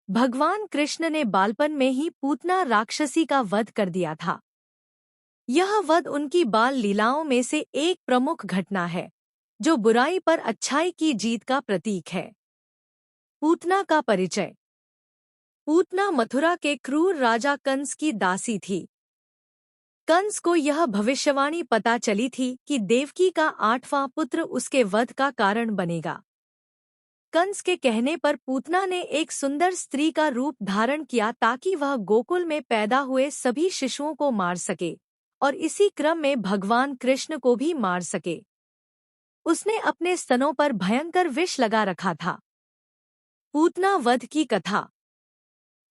भगवान कृष्ण ने बालपन में ही पूतना राक्षसी का वध कर दिया था। यह वध उनकी बाल लीलाओं में से एक प्रमुख घटना है, जो बुराई पर अच्छाई की जीत का प्रतीक है। पूतना का परिचय। पूतना मथुरा के क्रूर राजा कंस की दासी थी। कंस को यह भविष्यवाणी पता चली थी कि देवकी का 8वां पुत्र उसके वध का कारण बनेगा। कंस के कहने पर पूतना ने एक सुंदर स्त्री का रूप धारण किया ताकि वह गोकुल में पैदा हुए सभी शिशुओं को मार सके और इसी क्रम में भगवान कृष्ण को भी मार सके। उसने अपने स्तनों पर भयंकर विष लगा रखा था। पूतना वध की कथा।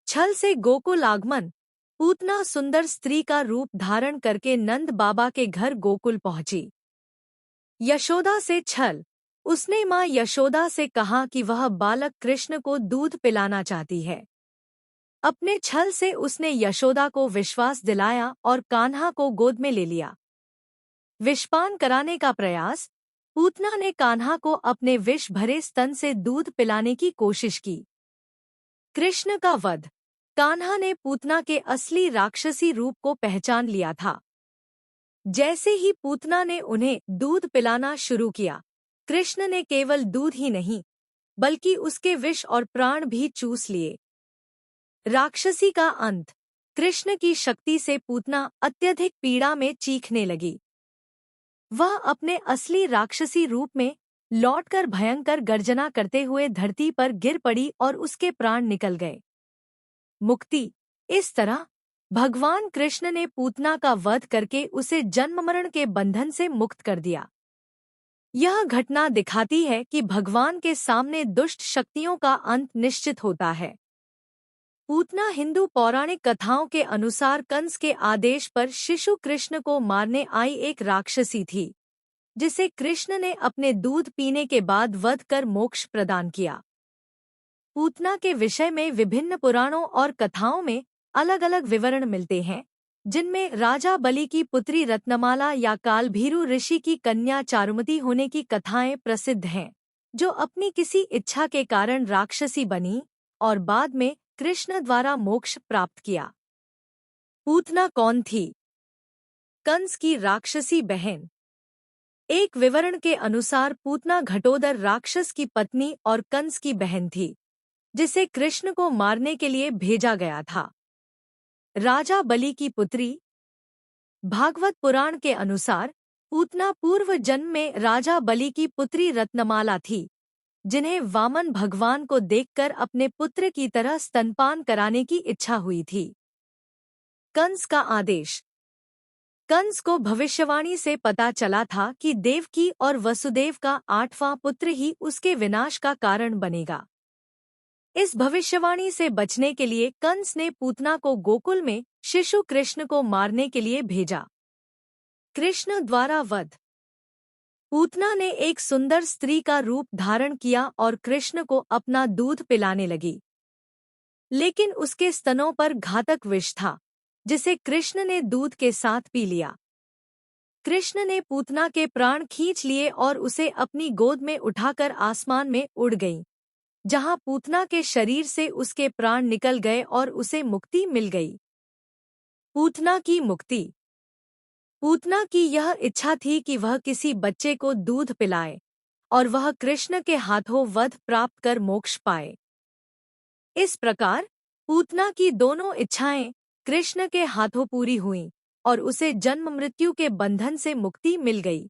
छल से गोकुल आगमन। पूतना सुंदर स्त्री का रूप धारण करके नंद बाबा के घर गोकुल पहुंची। यशोदा से छल। उसने मां यशोदा से कहा कि वह बालक कृष्ण को दूध पिलाना चाहती है। अपने छल से उसने यशोदा को विश्वास दिलाया और कान्हा को गोद में ले लिया। विषपान कराने का प्रयास। पूतना ने कान्हा को अपने विष भरे स्तन से दूध पिलाने की कोशिश की। कृष्ण का वध। कान्हा ने पूतना के असली राक्षसी रूप को पहचान लिया था। जैसे ही पूतना ने उन्हें दूध पिलाना शुरू किया, कृष्ण ने केवल दूध ही नहीं बल्कि उसके विष और प्राण भी चूस लिए। राक्षसी का अंत। कृष्ण की शक्ति से पूतना अत्यधिक पीड़ा में चीखने लगी। वह अपने असली राक्षसी रूप में लौटकर भयंकर गर्जना करते हुए धरती पर गिर पड़ी और उसके प्राण निकल गए। मुक्ति। इस तरह भगवान कृष्ण ने पूतना का वध करके उसे जन्म मरण के बंधन से मुक्त कर दिया। यह घटना दिखाती है कि भगवान के सामने दुष्ट शक्तियों का अंत निश्चित होता है। पूतना हिंदू पौराणिक कथाओं के अनुसार कंस के आदेश पर शिशु कृष्ण को मारने आई एक राक्षसी थी, जिसे कृष्ण ने अपने दूध पीने के बाद वध कर मोक्ष प्रदान किया। पूतना के विषय में विभिन्न पुराणों और कथाओं में अलग अलग विवरण मिलते हैं, जिनमें राजा बलि की पुत्री रत्नमाला या कालभीरु ऋषि की कन्या चारुमती होने की कथाएं प्रसिद्ध हैं, जो अपनी किसी इच्छा के कारण राक्षसी बनी और बाद में कृष्ण द्वारा मोक्ष प्राप्त किया। पूतना कौन थी? कंस की राक्षसी बहन। एक विवरण के अनुसार पूतना घटोदर राक्षस की पत्नी और कंस की बहन थी, जिसे कृष्ण को मारने के लिए भेजा गया था। राजा बलि की पुत्री। भागवत पुराण के अनुसार पूतना पूर्व जन्म में राजा बलि की पुत्री रत्नमाला थी, जिन्हें वामन भगवान को देखकर अपने पुत्र की तरह स्तनपान कराने की इच्छा हुई थी। कंस का आदेश। कंस को भविष्यवाणी से पता चला था कि देवकी और वसुदेव का 8वां पुत्र ही उसके विनाश का कारण बनेगा। इस भविष्यवाणी से बचने के लिए कंस ने पूतना को गोकुल में शिशु कृष्ण को मारने के लिए भेजा। कृष्ण द्वारा वध। पूतना ने एक सुंदर स्त्री का रूप धारण किया और कृष्ण को अपना दूध पिलाने लगी, लेकिन उसके स्तनों पर घातक विष था, जिसे कृष्ण ने दूध के साथ पी लिया। कृष्ण ने पूतना के प्राण खींच लिए और उसे अपनी गोद में उठाकर आसमान में उड़ गई, जहां पूतना के शरीर से उसके प्राण निकल गए और उसे मुक्ति मिल गई। पूतना की मुक्ति। पूतना की यह इच्छा थी कि वह किसी बच्चे को दूध पिलाए और वह कृष्ण के हाथों वध प्राप्त कर मोक्ष पाए। इस प्रकार पूतना की दोनों इच्छाएं कृष्ण के हाथों पूरी हुईं और उसे जन्म मृत्यु के बंधन से मुक्ति मिल गई।